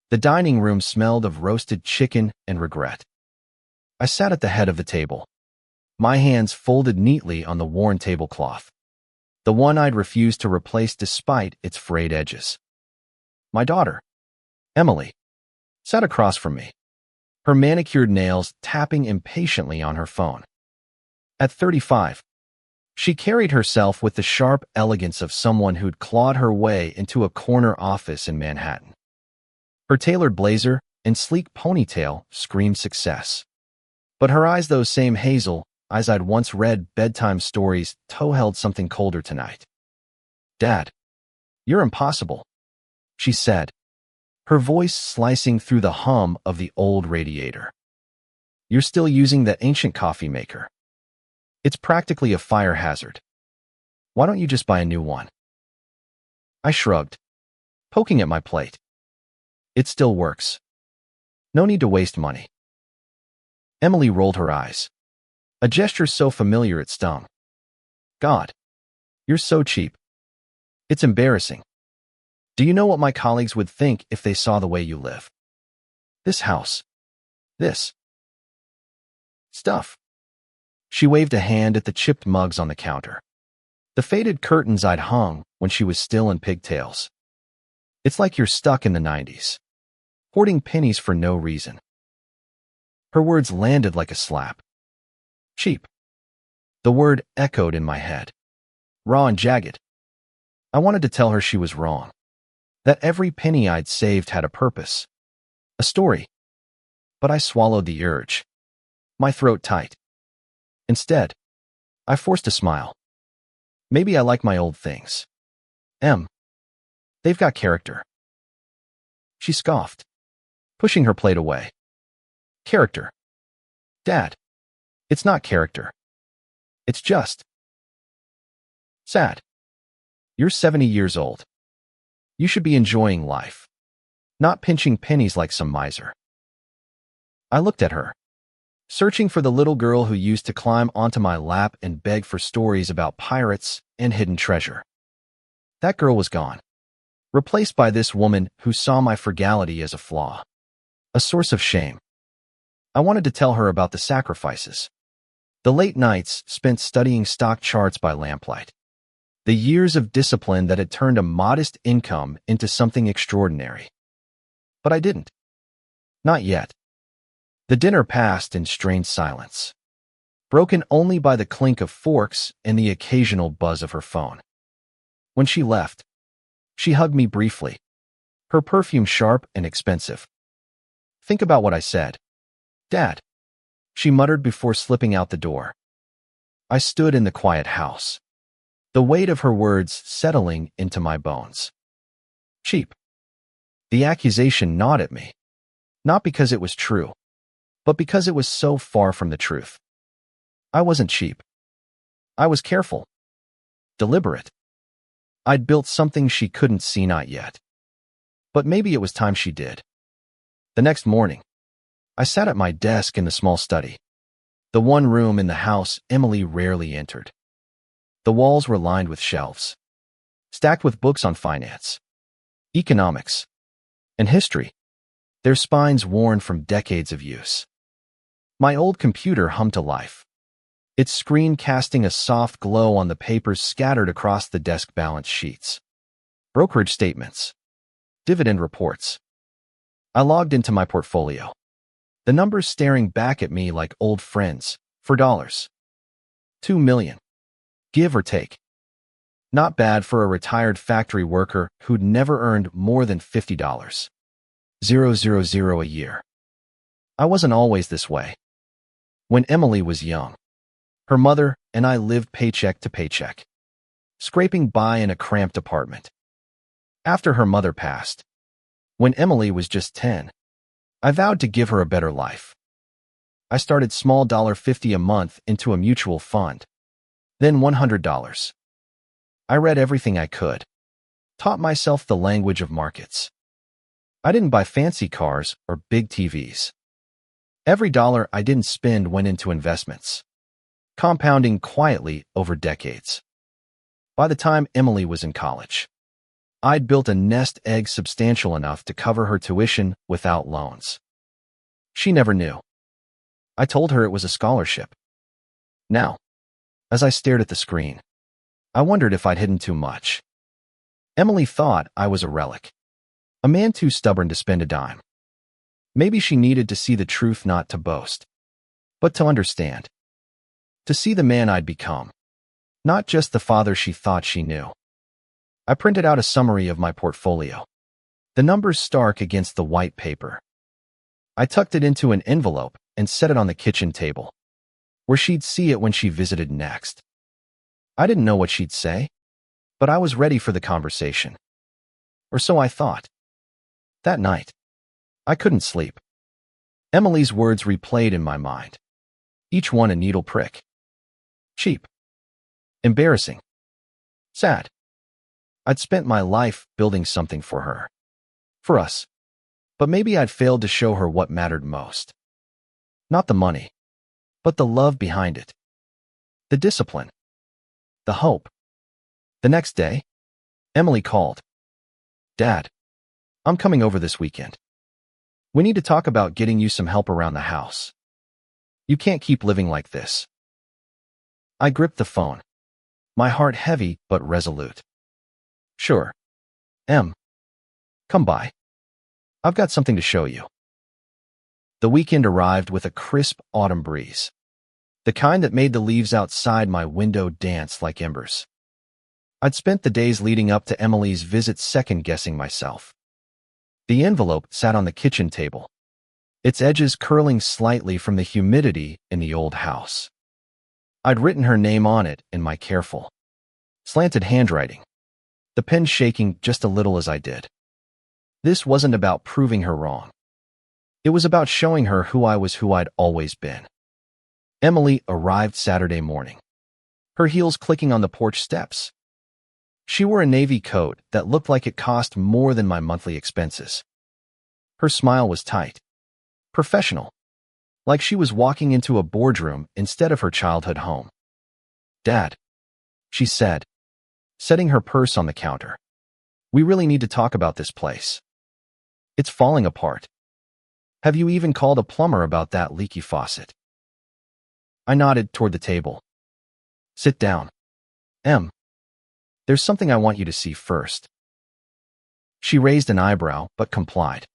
The dining room smelled of roasted chicken and regret. I sat at the head of the table, my hands folded neatly on the worn tablecloth, the one I'd refused to replace despite its frayed edges. My daughter, Emily, sat across from me, her manicured nails tapping impatiently on her phone. At 35, she carried herself with the sharp elegance of someone who'd clawed her way into a corner office in Manhattan. Her tailored blazer and sleek ponytail screamed success. But her eyes, those same hazel eyes I'd once read bedtime stories, held something colder tonight. "Dad, you're impossible," she said, her voice slicing through the hum of the old radiator. "You're still using that ancient coffee maker. It's practically a fire hazard. Why don't you just buy a new one?" I shrugged, poking at my plate. "It still works. No need to waste money." Emily rolled her eyes, a gesture so familiar it stung. "God, you're so cheap. It's embarrassing. Do you know what my colleagues would think if they saw the way you live? This house. This stuff." She waved a hand at the chipped mugs on the counter, the faded curtains I'd hung when she was still in pigtails. "It's like you're stuck in the 90s, hoarding pennies for no reason." Her words landed like a slap. Cheap. The word echoed in my head, raw and jagged. I wanted to tell her she was wrong, that every penny I'd saved had a purpose, a story. But I swallowed the urge, my throat tight. Instead, I forced a smile. "Maybe I like my old things. They've got character." She scoffed, pushing her plate away. "Character? Dad, it's not character. It's just sad. You're 70 years old. You should be enjoying life, not pinching pennies like some miser." I looked at her, searching for the little girl who used to climb onto my lap and beg for stories about pirates and hidden treasure. That girl was gone, replaced by this woman who saw my frugality as a flaw, a source of shame. I wanted to tell her about the sacrifices, the late nights spent studying stock charts by lamplight, the years of discipline that had turned a modest income into something extraordinary. But I didn't. Not yet. The dinner passed in strained silence, broken only by the clink of forks and the occasional buzz of her phone. When she left, she hugged me briefly, her perfume sharp and expensive. "Think about what I said, Dad," she muttered before slipping out the door. I stood in the quiet house, the weight of her words settling into my bones. Cheap. The accusation gnawed at me, not because it was true, but because it was so far from the truth. I wasn't cheap. I was careful, deliberate. I'd built something she couldn't see not yet. But maybe it was time she did. The next morning, I sat at my desk in the small study, the one room in the house Emily rarely entered. The walls were lined with shelves, stacked with books on finance, economics, and history, their spines worn from decades of use. My old computer hummed to life, its screen casting a soft glow on the papers scattered across the desk balance sheets. Brokerage statements, dividend reports. I logged into my portfolio, the numbers staring back at me like old friends, for dollars. 2 million. Give or take. Not bad for a retired factory worker who'd never earned more than $50. 000 a year. I wasn't always this way. When Emily was young, her mother and I lived paycheck to paycheck, scraping by in a cramped apartment. After her mother passed, when Emily was just 10, I vowed to give her a better life. I started small $50 a month into a mutual fund, then $100. I read everything I could, taught myself the language of markets. I didn't buy fancy cars or big TVs. Every dollar I didn't spend went into investments, compounding quietly over decades. By the time Emily was in college, I'd built a nest egg substantial enough to cover her tuition without loans. She never knew. I told her it was a scholarship. Now, as I stared at the screen, I wondered if I'd hidden too much. Emily thought I was a relic, a man too stubborn to spend a dime. Maybe she needed to see the truth, not to boast, but to understand. To see the man I'd become, not just the father she thought she knew. I printed out a summary of my portfolio, the numbers stark against the white paper. I tucked it into an envelope and set it on the kitchen table, where she'd see it when she visited next. I didn't know what she'd say, but I was ready for the conversation. Or so I thought. That night, I couldn't sleep. Emily's words replayed in my mind, each one a needle prick. Cheap. Embarrassing. Sad. I'd spent my life building something for her. For us. But maybe I'd failed to show her what mattered most. Not the money, but the love behind it. The discipline. The hope. The next day, Emily called. Dad, I'm coming over this weekend. We need to talk about getting you some help around the house. You can't keep living like this. I gripped the phone, my heart heavy but resolute. Sure. Em. Come by. I've got something to show you. The weekend arrived with a crisp autumn breeze, the kind that made the leaves outside my window dance like embers. I'd spent the days leading up to Emily's visit second-guessing myself. The envelope sat on the kitchen table, its edges curling slightly from the humidity in the old house. I'd written her name on it in my careful, slanted handwriting, the pen shaking just a little as I did. This wasn't about proving her wrong. It was about showing her who I was, who I'd always been. Emily arrived Saturday morning, her heels clicking on the porch steps. She wore a navy coat that looked like it cost more than my monthly expenses. Her smile was tight, professional, like she was walking into a boardroom instead of her childhood home. Dad, she said, setting her purse on the counter. We really need to talk about this place. It's falling apart. Have you even called a plumber about that leaky faucet? I nodded toward the table. Sit down. Em. There's something I want you to see first. She raised an eyebrow, but complied,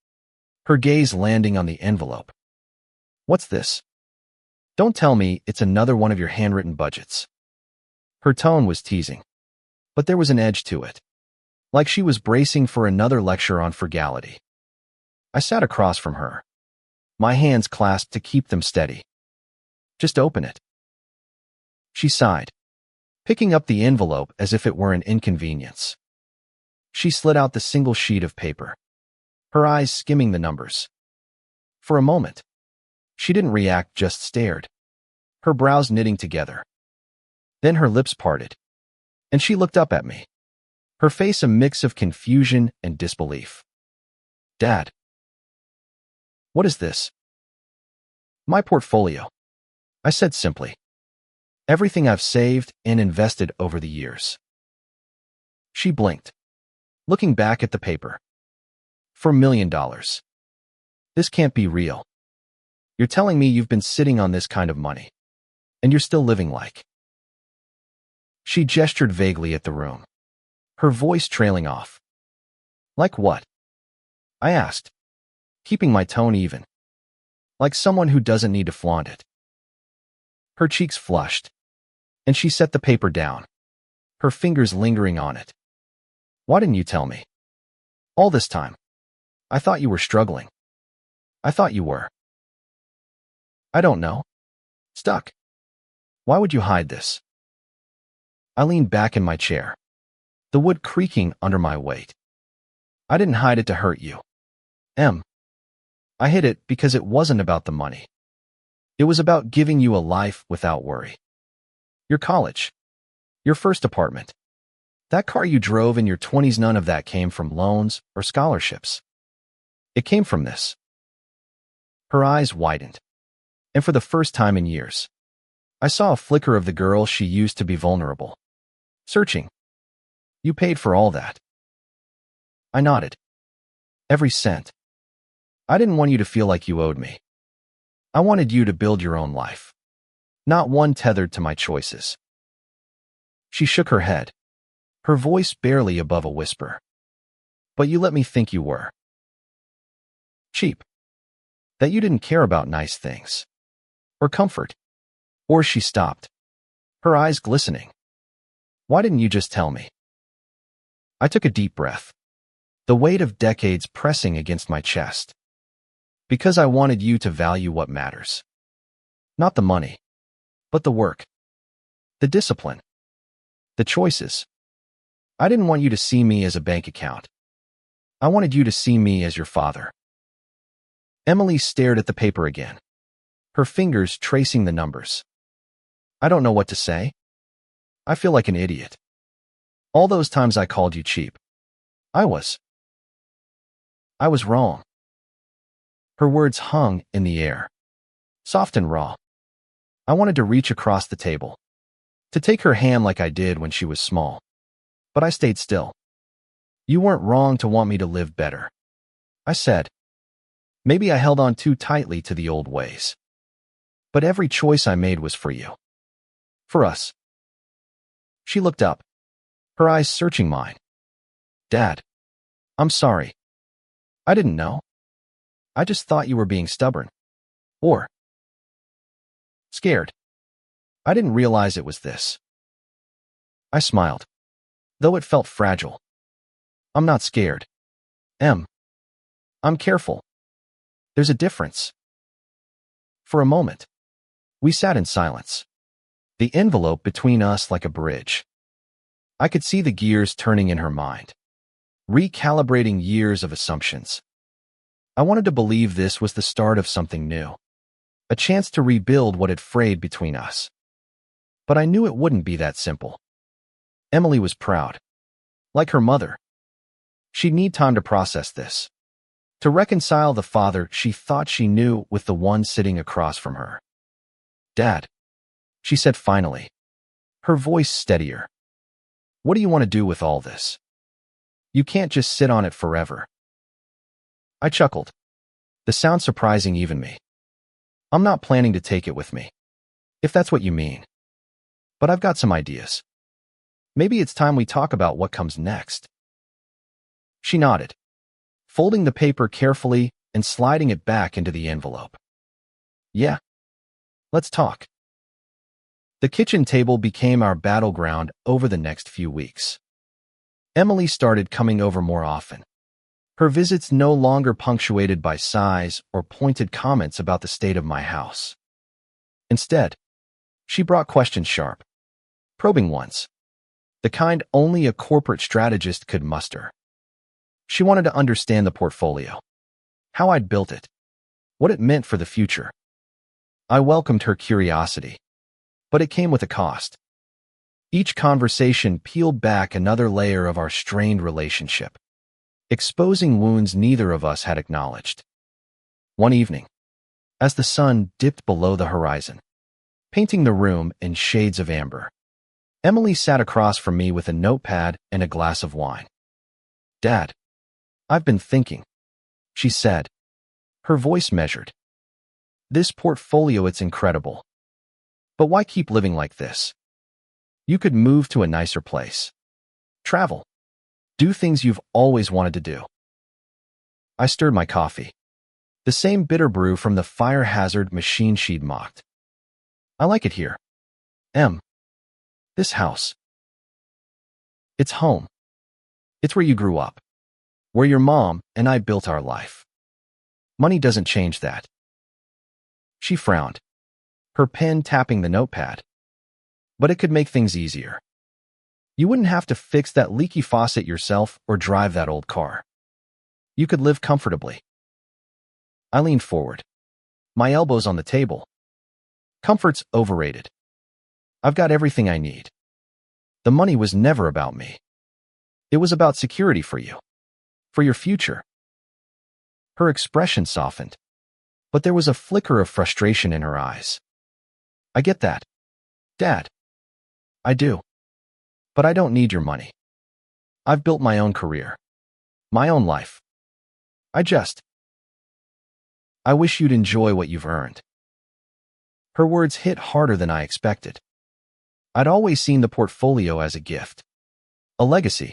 her gaze landing on the envelope. What's this? Don't tell me it's another one of your handwritten budgets. Her tone was teasing, but there was an edge to it, like she was bracing for another lecture on frugality. I sat across from her, my hands clasped to keep them steady. Just open it. She sighed, picking up the envelope as if it were an inconvenience. She slid out the single sheet of paper, her eyes skimming the numbers. For a moment, she didn't react, just stared, her brows knitting together. Then her lips parted, and she looked up at me, her face a mix of confusion and disbelief. Dad. What is this? My portfolio, I said simply. Everything I've saved and invested over the years. She blinked, looking back at the paper. For $1 million. This can't be real. You're telling me you've been sitting on this kind of money, and you're still living like. She gestured vaguely at the room, her voice trailing off. Like what? I asked, keeping my tone even. Like someone who doesn't need to flaunt it. Her cheeks flushed, and she set the paper down, her fingers lingering on it. Why didn't you tell me? All this time. I thought you were struggling. I thought you were. I don't know. Stuck. Why would you hide this? I leaned back in my chair, the wood creaking under my weight. I didn't hide it to hurt you. Em. I hid it because it wasn't about the money. It was about giving you a life without worry. Your college. Your first apartment. That car you drove in your 20s, none of that came from loans or scholarships. It came from this. Her eyes widened, and for the first time in years, I saw a flicker of the girl she used to be, vulnerable. Searching. You paid for all that. I nodded. Every cent. I didn't want you to feel like you owed me. I wanted you to build your own life, not one tethered to my choices. She shook her head, her voice barely above a whisper. But you let me think you were cheap, that you didn't care about nice things, or comfort. Or she stopped, her eyes glistening. Why didn't you just tell me? I took a deep breath, the weight of decades pressing against my chest. Because I wanted you to value what matters. Not the money, but the work, the discipline, the choices. I didn't want you to see me as a bank account. I wanted you to see me as your father. Emily stared at the paper again, her fingers tracing the numbers. I don't know what to say. I feel like an idiot. All those times I called you cheap. I was wrong. Her words hung in the air, soft and raw. I wanted to reach across the table, to take her hand like I did when she was small. But I stayed still. You weren't wrong to want me to live better, I said. Maybe I held on too tightly to the old ways. But every choice I made was for you. For us. She looked up, her eyes searching mine. Dad, I'm sorry. I didn't know. I just thought you were being stubborn. Or scared. I didn't realize it was this. I smiled, though it felt fragile. I'm not scared. I'm careful. There's a difference. For a moment, we sat in silence, the envelope between us like a bridge. I could see the gears turning in her mind, recalibrating years of assumptions. I wanted to believe this was the start of something new, a chance to rebuild what had frayed between us. But I knew it wouldn't be that simple. Emily was proud, like her mother. She'd need time to process this, to reconcile the father she thought she knew with the one sitting across from her. Dad, she said finally, her voice steadier. What do you want to do with all this? You can't just sit on it forever. I chuckled, the sound surprising even me. I'm not planning to take it with me, if that's what you mean. But I've got some ideas. Maybe it's time we talk about what comes next. She nodded, folding the paper carefully and sliding it back into the envelope. Yeah, let's talk. The kitchen table became our battleground over the next few weeks. Emily started coming over more often, her visits no longer punctuated by sighs or pointed comments about the state of my house. Instead, she brought questions sharp, probing ones, the kind only a corporate strategist could muster. She wanted to understand the portfolio, how I'd built it, what it meant for the future. I welcomed her curiosity, but it came with a cost. Each conversation peeled back another layer of our strained relationship, exposing wounds neither of us had acknowledged. One evening, as the sun dipped below the horizon, painting the room in shades of amber, Emily sat across from me with a notepad and a glass of wine. Dad, I've been thinking, she said, her voice measured. This portfolio, it's incredible. But why keep living like this? You could move to a nicer place, travel, do things you've always wanted to do. I stirred my coffee, the same bitter brew from the fire hazard machine she'd mocked. I like it here. This house. It's home. It's where you grew up, where your mom and I built our life. Money doesn't change that. She frowned, her pen tapping the notepad. But it could make things easier. You wouldn't have to fix that leaky faucet yourself or drive that old car. You could live comfortably. I leaned forward, my elbows on the table. Comfort's overrated. I've got everything I need. The money was never about me. It was about security for you, for your future. Her expression softened, but there was a flicker of frustration in her eyes. I get that, Dad. I do. But I don't need your money. I've built my own career, My own life. I wish you'd enjoy what you've earned. Her words hit harder than I expected. I'd always seen the portfolio as a gift, a legacy.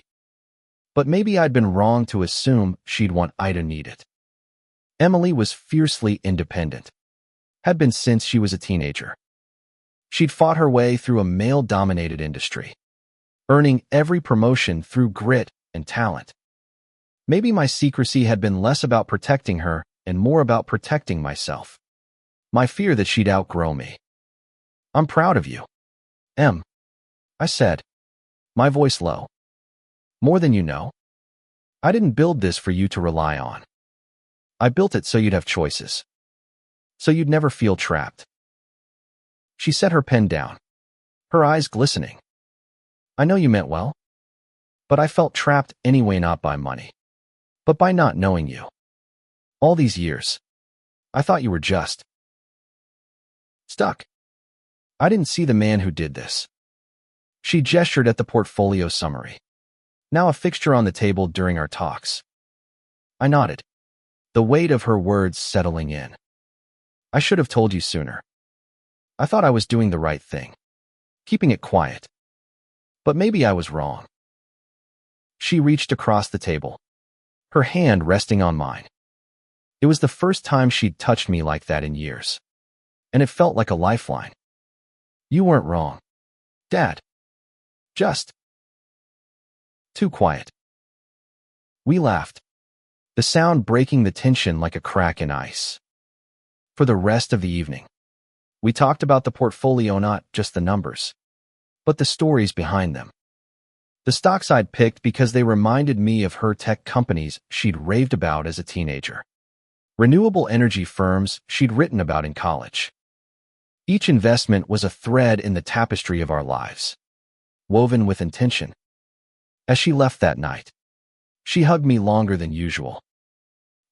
But maybe I'd been wrong to assume she'd want I to need it. Emily was fiercely independent, had been since she was a teenager. She'd fought her way through a male-dominated industry, earning every promotion through grit and talent. Maybe my secrecy had been less about protecting her and more about protecting myself. My fear that she'd outgrow me. I'm proud of you, Em, I said, my voice low. More than you know. I didn't build this for you to rely on. I built it so you'd have choices. So you'd never feel trapped. She set her pen down, her eyes glistening. I know you meant well, but I felt trapped anyway, not by money, but by not knowing you. All these years, I thought you were just stuck. I didn't see the man who did this. She gestured at the portfolio summary, now a fixture on the table during our talks. I nodded, the weight of her words settling in. I should have told you sooner. I thought I was doing the right thing, keeping it quiet. But maybe I was wrong. She reached across the table, her hand resting on mine. It was the first time she'd touched me like that in years, and it felt like a lifeline. You weren't wrong, Dad. Just too quiet. We laughed, the sound breaking the tension like a crack in ice. For the rest of the evening, we talked about the portfolio, not just the numbers, but the stories behind them. The stocks I'd picked because they reminded me of her tech companies she'd raved about as a teenager. Renewable energy firms she'd written about in college. Each investment was a thread in the tapestry of our lives, woven with intention. As she left that night, she hugged me longer than usual.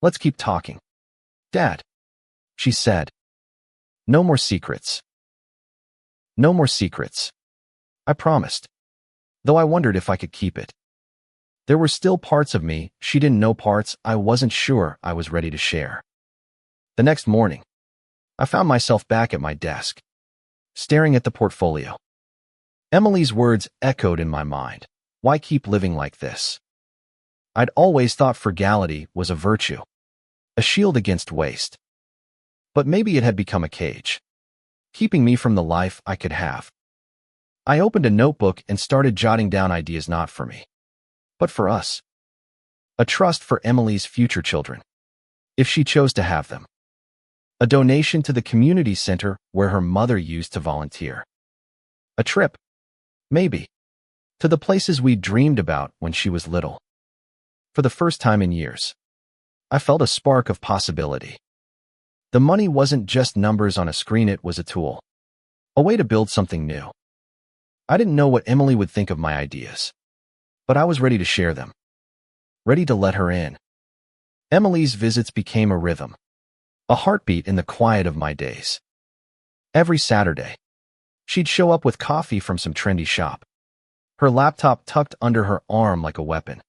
Let's keep talking, Dad, she said. No more secrets. No more secrets, I promised, though I wondered if I could keep it. There were still parts of me she didn't know, parts I wasn't sure I was ready to share. The next morning, I found myself back at my desk, staring at the portfolio. Emily's words echoed in my mind. Why keep living like this? I'd always thought frugality was a virtue, a shield against waste. But maybe it had become a cage, keeping me from the life I could have. I opened a notebook and started jotting down ideas not for me, but for us. A trust for Emily's future children, if she chose to have them. A donation to the community center where her mother used to volunteer. A trip, maybe, to the places we dreamed about when she was little. For the first time in years, I felt a spark of possibility. The money wasn't just numbers on a screen, it was a tool, a way to build something new. I didn't know what Emily would think of my ideas, but I was ready to share them, ready to let her in. Emily's visits became a rhythm, a heartbeat in the quiet of my days. Every Saturday, she'd show up with coffee from some trendy shop, her laptop tucked under her arm like a weapon.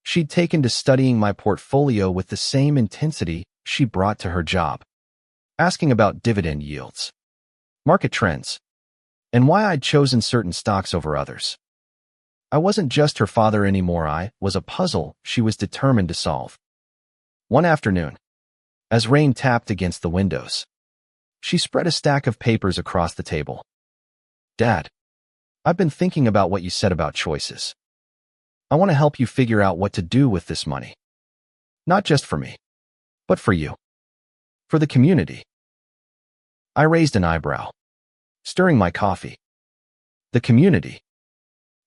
She'd taken to studying my portfolio with the same intensity she brought to her job, asking about dividend yields, market trends, and why I'd chosen certain stocks over others. I wasn't just her father anymore, I was a puzzle she was determined to solve. One afternoon, as rain tapped against the windows, she spread a stack of papers across the table. Dad, I've been thinking about what you said about choices. I want to help you figure out what to do with this money. Not just for me, but for you. For the community. I raised an eyebrow, stirring my coffee. The community?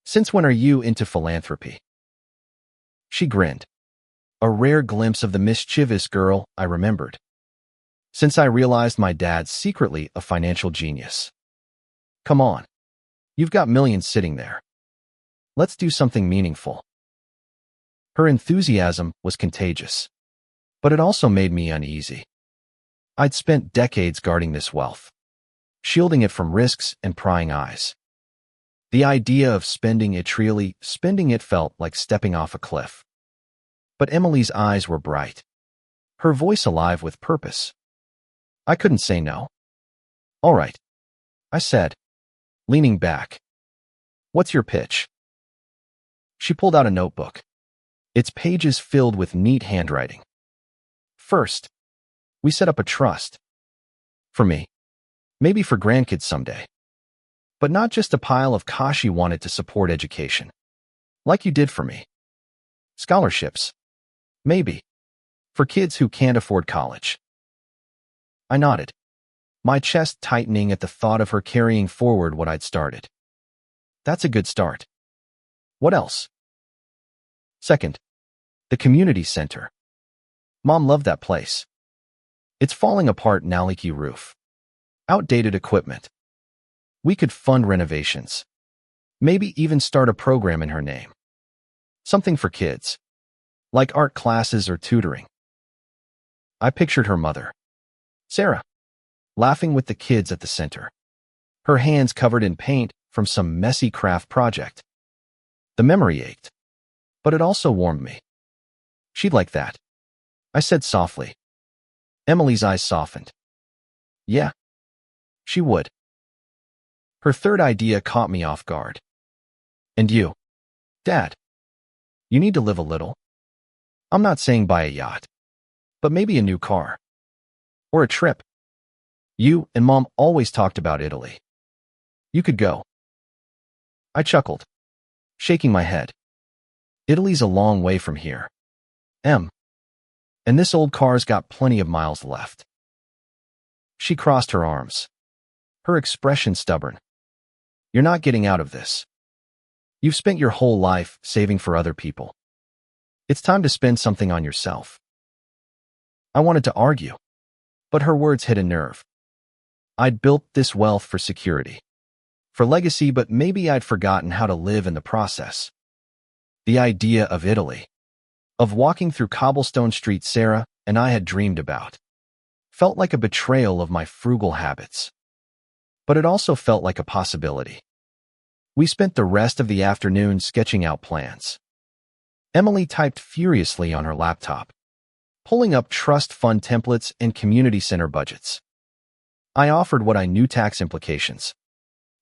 Since when are you into philanthropy? She grinned, a rare glimpse of the mischievous girl I remembered. Since I realized my dad's secretly a financial genius. Come on. You've got millions sitting there. Let's do something meaningful. Her enthusiasm was contagious, but it also made me uneasy. I'd spent decades guarding this wealth, shielding it from risks and prying eyes. The idea of spending it felt like stepping off a cliff. But Emily's eyes were bright, her voice alive with purpose. I couldn't say no. All right, I said, leaning back. What's your pitch? She pulled out a notebook, its pages filled with neat handwriting. First, we set up a trust. For me. Maybe for grandkids someday. But not just a pile of cash. She wanted to support education. Like you did for me. Scholarships. Maybe. For kids who can't afford college. I nodded, my chest tightening at the thought of her carrying forward what I'd started. That's a good start. What else? Second, the community center. Mom loved that place. It's falling apart now, leaky roof. Outdated equipment. We could fund renovations. Maybe even start a program in her name. Something for kids. Like art classes or tutoring. I pictured her mother, Sarah, laughing with the kids at the center. Her hands covered in paint from some messy craft project. The memory ached. But it also warmed me. She'd like that, I said softly. Emily's eyes softened. Yeah, she would. Her third idea caught me off guard. And you, Dad, you need to live a little. I'm not saying buy a yacht, but maybe a new car. Or a trip. You and Mom always talked about Italy. You could go. I chuckled, shaking my head. Italy's a long way from here. And this old car's got plenty of miles left. She crossed her arms, her expression stubborn. You're not getting out of this. You've spent your whole life saving for other people. It's time to spend something on yourself. I wanted to argue, but her words hit a nerve. I'd built this wealth for security, for legacy, but maybe I'd forgotten how to live in the process. The idea of Italy, of walking through cobblestone streets Sarah and I had dreamed about, felt like a betrayal of my frugal habits. But it also felt like a possibility. We spent the rest of the afternoon sketching out plans. Emily typed furiously on her laptop, pulling up trust fund templates and community center budgets. I offered what I knew: tax implications,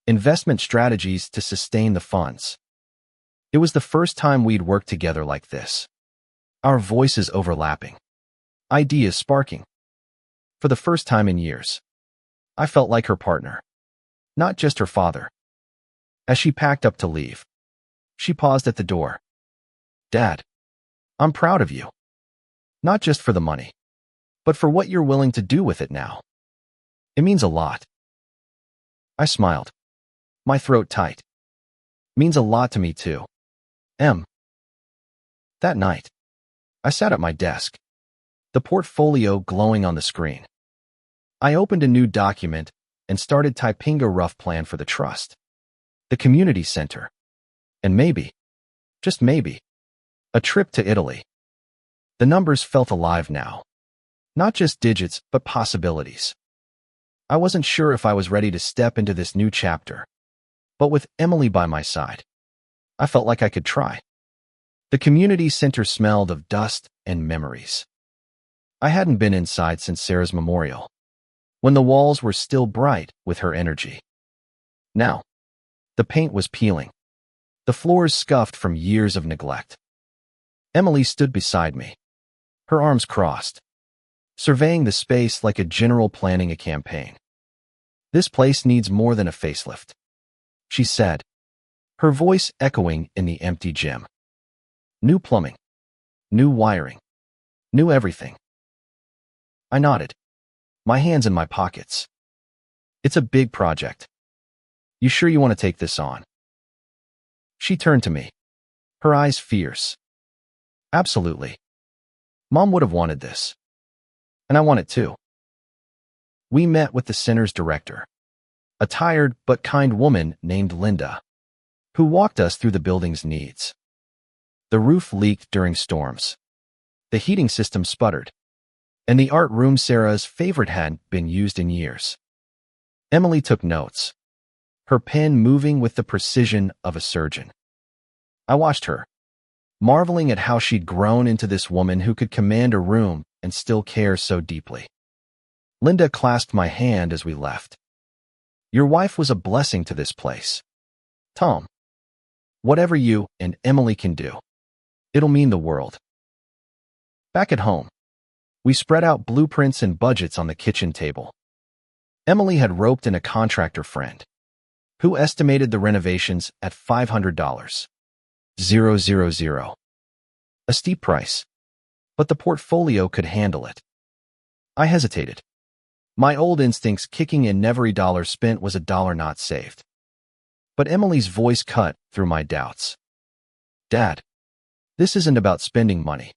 investment strategies to sustain the funds. It was the first time we'd worked together like this. Our voices overlapping, ideas sparking. For the first time in years, I felt like her partner, not just her father. As she packed up to leave, she paused at the door. Dad, I'm proud of you. Not just for the money, but for what you're willing to do with it now. It means a lot. I smiled, my throat tight. Means a lot to me too. That night, I sat at my desk, the portfolio glowing on the screen. I opened a new document and started typing a rough plan for the trust, the community center, and maybe, just maybe, a trip to Italy. The numbers felt alive now. Not just digits, but possibilities. I wasn't sure if I was ready to step into this new chapter, but with Emily by my side, I felt like I could try. The community center smelled of dust and memories. I hadn't been inside since Sarah's memorial, when the walls were still bright with her energy. Now, the paint was peeling, the floors scuffed from years of neglect. Emily stood beside me, her arms crossed, surveying the space like a general planning a campaign. This place needs more than a facelift, she said, her voice echoing in the empty gym. New plumbing, new wiring, new everything. I nodded, my hands in my pockets. It's a big project. You sure you want to take this on? She turned to me, her eyes fierce. Absolutely. Mom would have wanted this. And I want it too. We met with the center's director, a tired but kind woman named Linda, who walked us through the building's needs. The roof leaked during storms. The heating system sputtered. And the art room Sarah's favorite hadn't been used in years. Emily took notes, her pen moving with the precision of a surgeon. I watched her, marveling at how she'd grown into this woman who could command a room and still care so deeply. Linda clasped my hand as we left. Your wife was a blessing to this place. Tom, whatever you and Emily can do, it'll mean the world. Back at home, we spread out blueprints and budgets on the kitchen table. Emily had roped in a contractor friend who estimated the renovations at $500. 000. A steep price, but the portfolio could handle it. I hesitated. My old instincts kicking in. Every dollar spent was a dollar not saved. But Emily's voice cut through my doubts. Dad, this isn't about spending money.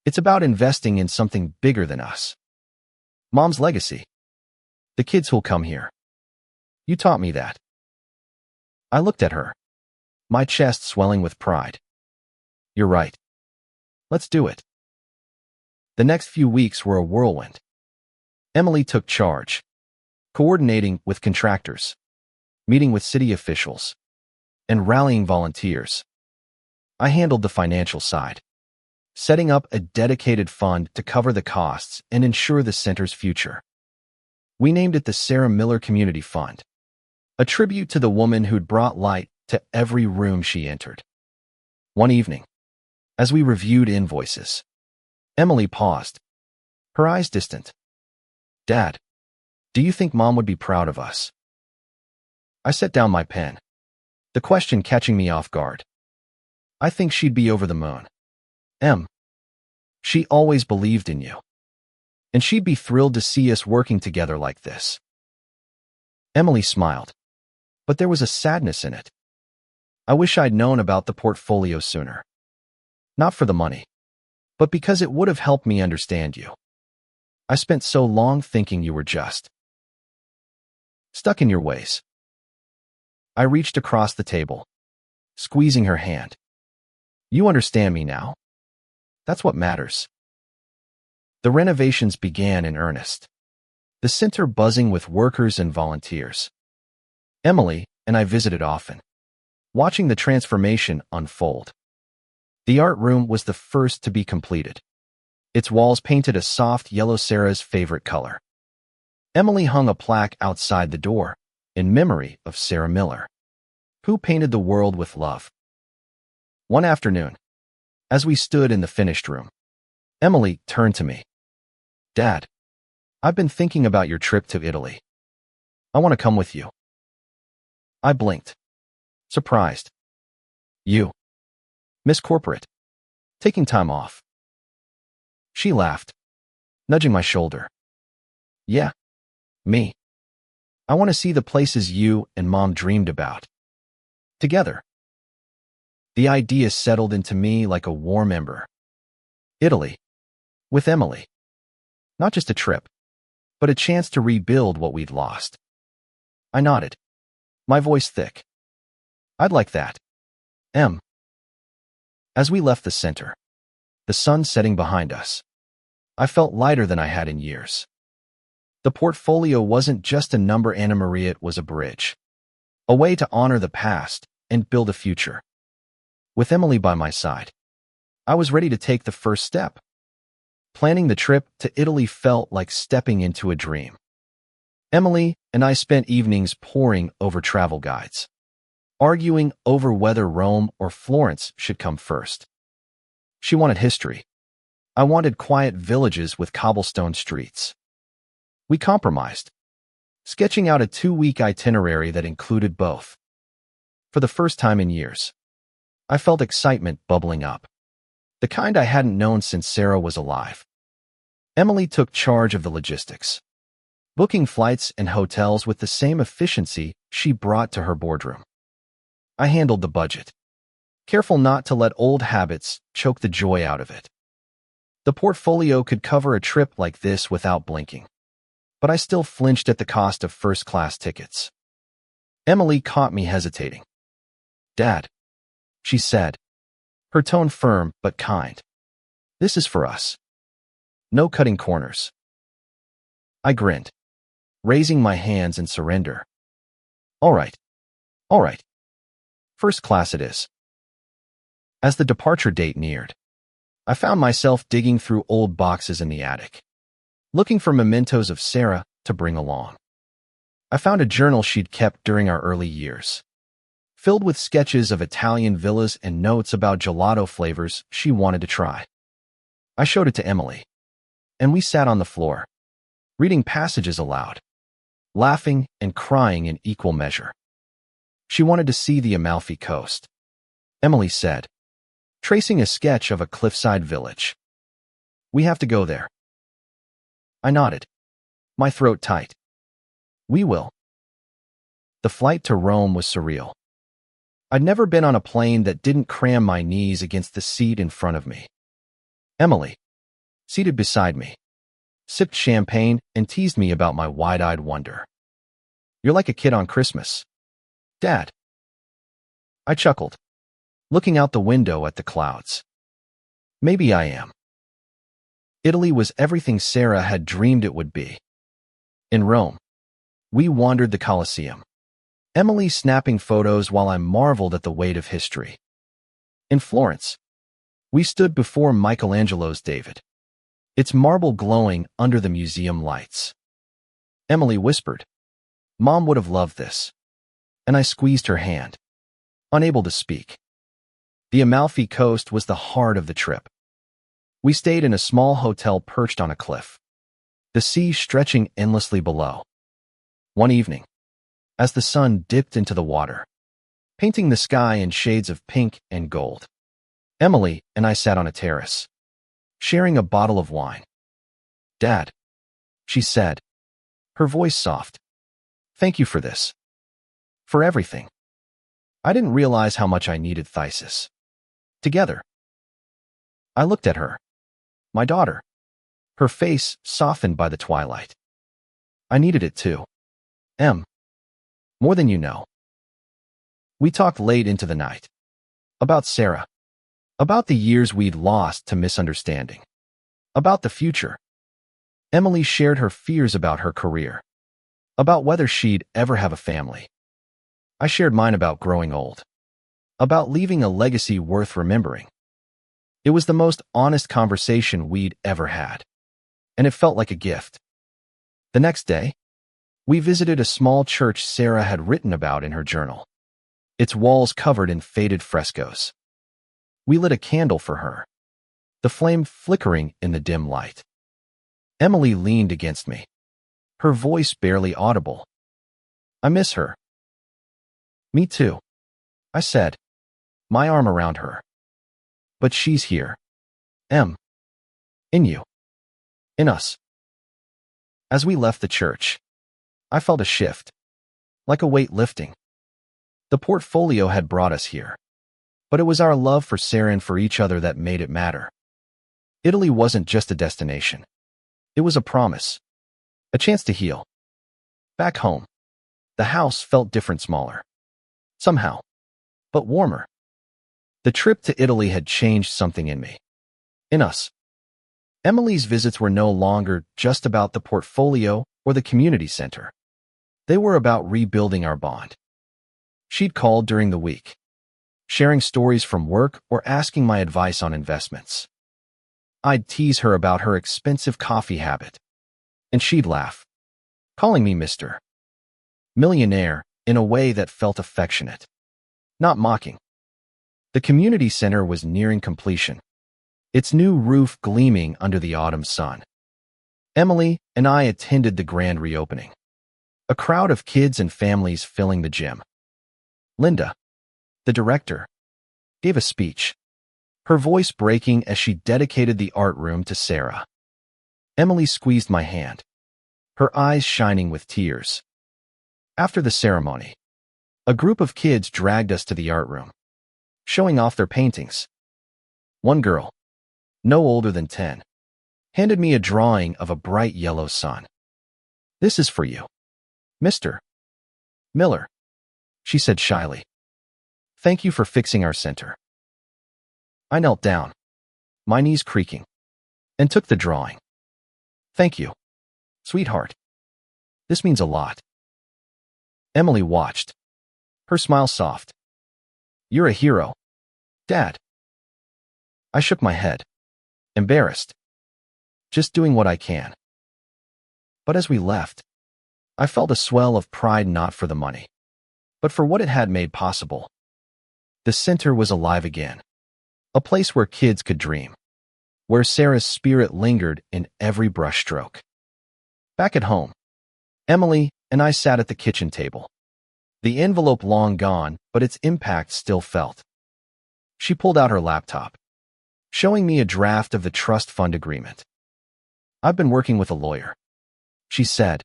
It's about investing in something bigger than us. Mom's legacy. The kids who'll come here. You taught me that. I looked at her, my chest swelling with pride. You're right. Let's do it. The next few weeks were a whirlwind. Emily took charge, coordinating with contractors, meeting with city officials, and rallying volunteers. I handled the financial side, setting up a dedicated fund to cover the costs and ensure the center's future. We named it the Sarah Miller Community Fund, a tribute to the woman who'd brought light to every room she entered. One evening, as we reviewed invoices, Emily paused, her eyes distant. Dad, do you think Mom would be proud of us? I set down my pen, the question catching me off guard. I think she'd be over the moon. Em, she always believed in you. And she'd be thrilled to see us working together like this. Emily smiled, but there was a sadness in it. I wish I'd known about the portfolio sooner. Not for the money, but because it would have helped me understand you. I spent so long thinking you were just stuck in your ways. I reached across the table, squeezing her hand. You understand me now? That's what matters. The renovations began in earnest, the center buzzing with workers and volunteers. Emily and I visited often, watching the transformation unfold. The art room was the first to be completed, its walls painted a soft yellow, Sarah's favorite color. Emily hung a plaque outside the door in memory of Sarah Miller, who painted the world with love. One afternoon, as we stood in the finished room, Emily turned to me. Dad, I've been thinking about your trip to Italy. I want to come with you. I blinked, surprised. You, Miss Corporate, taking time off. She laughed, nudging my shoulder. Yeah, me. I want to see the places you and Mom dreamed about. Together. The idea settled into me like a warm ember. Italy. With Emily. Not just a trip, but a chance to rebuild what we'd lost. I nodded, my voice thick. I'd like that. Em. As we left the center, the sun setting behind us, I felt lighter than I had in years. The portfolio wasn't just a number. Anna Maria, it was a bridge, a way to honor the past and build a future. With Emily by my side, I was ready to take the first step. Planning the trip to Italy felt like stepping into a dream. Emily and I spent evenings poring over travel guides, arguing over whether Rome or Florence should come first. She wanted history. I wanted quiet villages with cobblestone streets. We compromised, sketching out a 2-week itinerary that included both. For the first time in years, I felt excitement bubbling up, the kind I hadn't known since Sarah was alive. Emily took charge of the logistics, booking flights and hotels with the same efficiency she brought to her boardroom. I handled the budget, careful not to let old habits choke the joy out of it. The portfolio could cover a trip like this without blinking, but I still flinched at the cost of first-class tickets. Emily caught me hesitating. Dad, she said, her tone firm but kind. This is for us. No cutting corners. I grinned, raising my hands in surrender. All right. All right. First class it is. As the departure date neared, I found myself digging through old boxes in the attic, looking for mementos of Sarah to bring along. I found a journal she'd kept during our early years, filled with sketches of Italian villas and notes about gelato flavors she wanted to try. I showed it to Emily, and we sat on the floor, reading passages aloud, laughing and crying in equal measure. She wanted to see the Amalfi Coast, Emily said, tracing a sketch of a cliffside village. We have to go there. I nodded, my throat tight. We will. The flight to Rome was surreal. I'd never been on a plane that didn't cram my knees against the seat in front of me. Emily, seated beside me, sipped champagne and teased me about my wide-eyed wonder. You're like a kid on Christmas, Dad. I chuckled, looking out the window at the clouds. Maybe I am. Italy was everything Sarah had dreamed it would be. In Rome, we wandered the Colosseum, Emily snapping photos while I marveled at the weight of history. In Florence, we stood before Michelangelo's David, its marble glowing under the museum lights. Emily whispered, Mom would have loved this. And I squeezed her hand, unable to speak. The Amalfi Coast was the heart of the trip. We stayed in a small hotel perched on a cliff, the sea stretching endlessly below. One evening, as the sun dipped into the water, painting the sky in shades of pink and gold, Emily and I sat on a terrace, sharing a bottle of wine. Dad, she said, her voice soft. Thank you for this. For everything. I didn't realize how much I needed Thesis. Together. I looked at her, my daughter, her face softened by the twilight. I needed it too. More than you know. We talked late into the night. About Sarah. About the years we'd lost to misunderstanding. About the future. Emily shared her fears about her career. About whether she'd ever have a family. I shared mine about growing old. About leaving a legacy worth remembering. It was the most honest conversation we'd ever had, and it felt like a gift. The next day, we visited a small church Sarah had written about in her journal, its walls covered in faded frescoes. We lit a candle for her, the flame flickering in the dim light. Emily leaned against me, her voice barely audible. I miss her. Me too, I said, my arm around her. But she's here. In you. In us. As we left the church, I felt a shift, like a weight lifting. The portfolio had brought us here, but it was our love for Sarah and for each other that made it matter. Italy wasn't just a destination. It was a promise, a chance to heal. Back home, the house felt different, smaller. Somehow, but warmer. The trip to Italy had changed something in me. In us. Emily's visits were no longer just about the portfolio or the community center. They were about rebuilding our bond. She'd called during the week, sharing stories from work or asking my advice on investments. I'd tease her about her expensive coffee habit, and she'd laugh, calling me Mr. Millionaire in a way that felt affectionate, not mocking. The community center was nearing completion, its new roof gleaming under the autumn sun. Emily and I attended the grand reopening, a crowd of kids and families filling the gym. Linda, the director, gave a speech, her voice breaking as she dedicated the art room to Sarah. Emily squeezed my hand, her eyes shining with tears. After the ceremony, a group of kids dragged us to the art room, showing off their paintings. One girl, no older than 10, handed me a drawing of a bright yellow sun. This is for you, Mr. Miller, she said shyly. Thank you for fixing our center. I knelt down, my knees creaking, and took the drawing. Thank you, sweetheart. This means a lot. Emily watched, her smile soft. You're a hero, Dad. I shook my head, embarrassed, just doing what I can. But as we left, I felt a swell of pride, not for the money, but for what it had made possible. The center was alive again, a place where kids could dream, where Sarah's spirit lingered in every brushstroke. Back at home, Emily and I sat at the kitchen table. The envelope long gone, but its impact still felt. She pulled out her laptop, showing me a draft of the trust fund agreement. "I've been working with a lawyer," she said.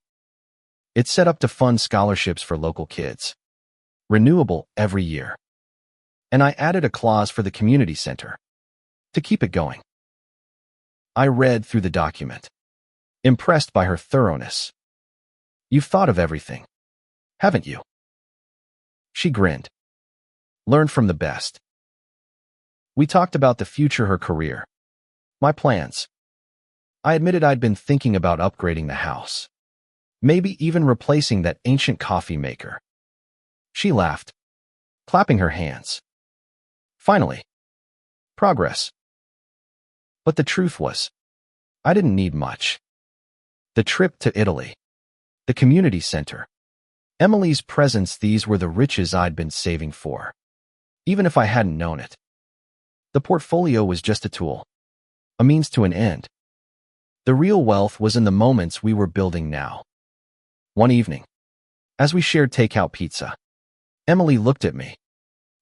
"It's set up to fund scholarships for local kids, renewable every year. And I added a clause for the community center to keep it going." I read through the document, impressed by her thoroughness. "You've thought of everything, haven't you?" She grinned. "Learn from the best." We talked about the future, her career, my plans. I admitted I'd been thinking about upgrading the house, maybe even replacing that ancient coffee maker. She laughed, clapping her hands. Finally, progress. But the truth was, I didn't need much. The trip to Italy, the community center, Emily's presence, these were the riches I'd been saving for, even if I hadn't known it. The portfolio was just a tool, a means to an end. The real wealth was in the moments we were building now. One evening, as we shared takeout pizza, Emily looked at me,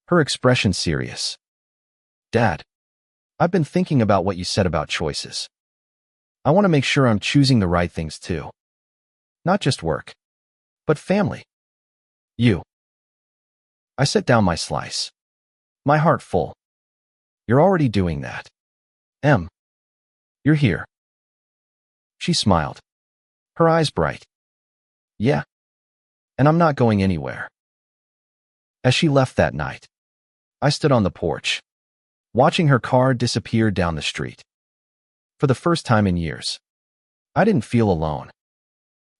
her expression serious. "Dad, I've been thinking about what you said about choices. I want to make sure I'm choosing the right things too. Not just work, but family. You." I set down my slice, my heart full. "You're already doing that. Em, you're here." She smiled, her eyes bright. "Yeah, and I'm not going anywhere." As she left that night, I stood on the porch, watching her car disappear down the street. For the first time in years, I didn't feel alone.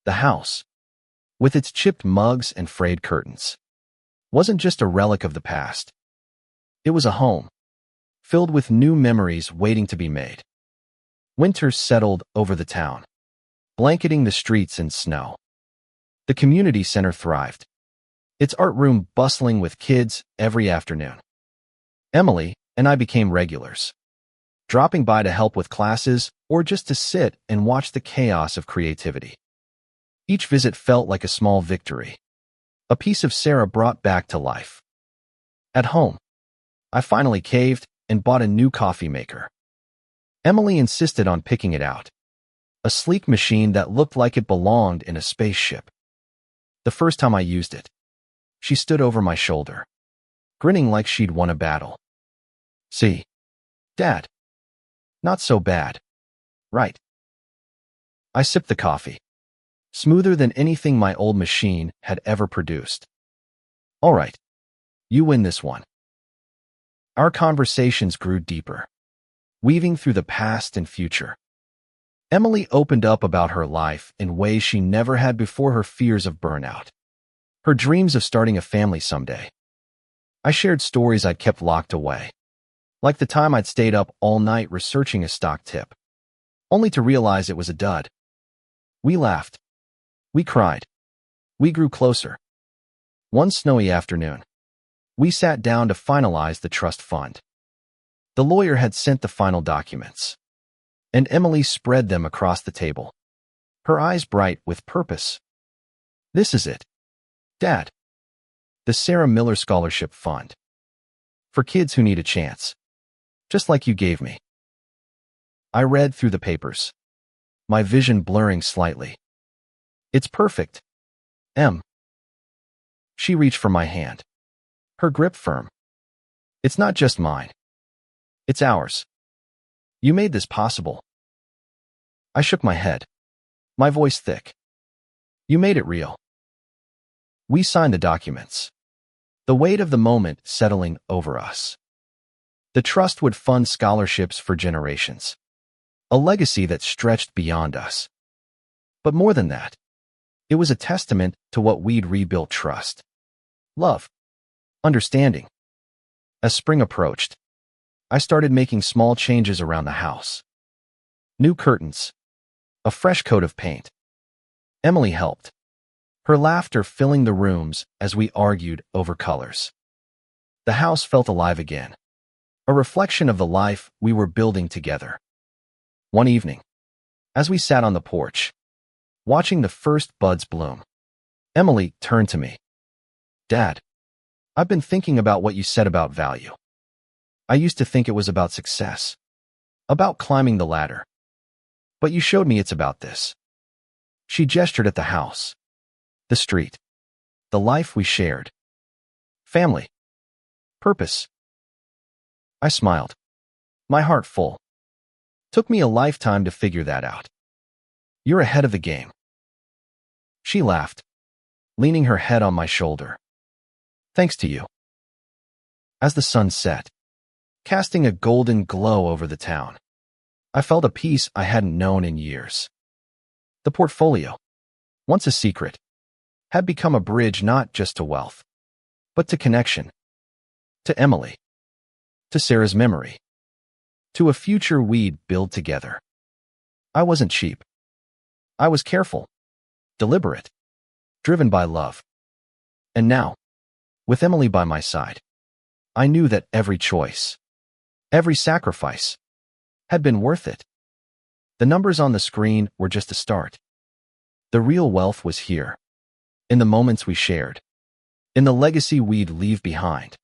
The house, with its chipped mugs and frayed curtains, wasn't just a relic of the past. It was a home, filled with new memories waiting to be made. Winter settled over the town, blanketing the streets in snow. The community center thrived, its art room bustling with kids every afternoon. Emily and I became regulars, dropping by to help with classes or just to sit and watch the chaos of creativity. Each visit felt like a small victory, a piece of Sarah brought back to life. At home, I finally caved and bought a new coffee maker. Emily insisted on picking it out, a sleek machine that looked like it belonged in a spaceship. The first time I used it, she stood over my shoulder, grinning like she'd won a battle. "See, Dad, not so bad, right?" I sipped the coffee, smoother than anything my old machine had ever produced. "All right, you win this one." Our conversations grew deeper, weaving through the past and future. Emily opened up about her life in ways she never had before, her fears of burnout, her dreams of starting a family someday. I shared stories I'd kept locked away, like the time I'd stayed up all night researching a stock tip, only to realize it was a dud. We laughed. We cried. We grew closer. One snowy afternoon, we sat down to finalize the trust fund. The lawyer had sent the final documents, and Emily spread them across the table, her eyes bright with purpose. "This is it, Dad. The Sarah Miller Scholarship Fund. For kids who need a chance, just like you gave me." I read through the papers, my vision blurring slightly. "It's perfect, Em." She reached for my hand, her grip firm. "It's not just mine. It's ours. You made this possible." I shook my head, my voice thick. "You made it real." We signed the documents, the weight of the moment settling over us. The trust would fund scholarships for generations, a legacy that stretched beyond us. But more than that, it was a testament to what we'd rebuilt: trust, love, understanding. As spring approached, I started making small changes around the house. New curtains. A fresh coat of paint. Emily helped, her laughter filling the rooms as we argued over colors. The house felt alive again, a reflection of the life we were building together. One evening, as we sat on the porch, watching the first buds bloom, Emily turned to me. "Dad, I've been thinking about what you said about value. I used to think it was about success, about climbing the ladder. But you showed me it's about this." She gestured at the house, the street, the life we shared. Family. Purpose. I smiled, my heart full. Took me a lifetime to figure that out. You're ahead of the game. She laughed, leaning her head on my shoulder. Thanks to you. As the sun set, casting a golden glow over the town, I felt a peace I hadn't known in years. The portfolio, once a secret, had become a bridge not just to wealth, but to connection, to Emily, to Sarah's memory, to a future we'd build together. I wasn't cheap. I was careful, deliberate, driven by love. And now, with Emily by my side, I knew that every choice, every sacrifice, had been worth it. The numbers on the screen were just a start. The real wealth was here, in the moments we shared, in the legacy we'd leave behind.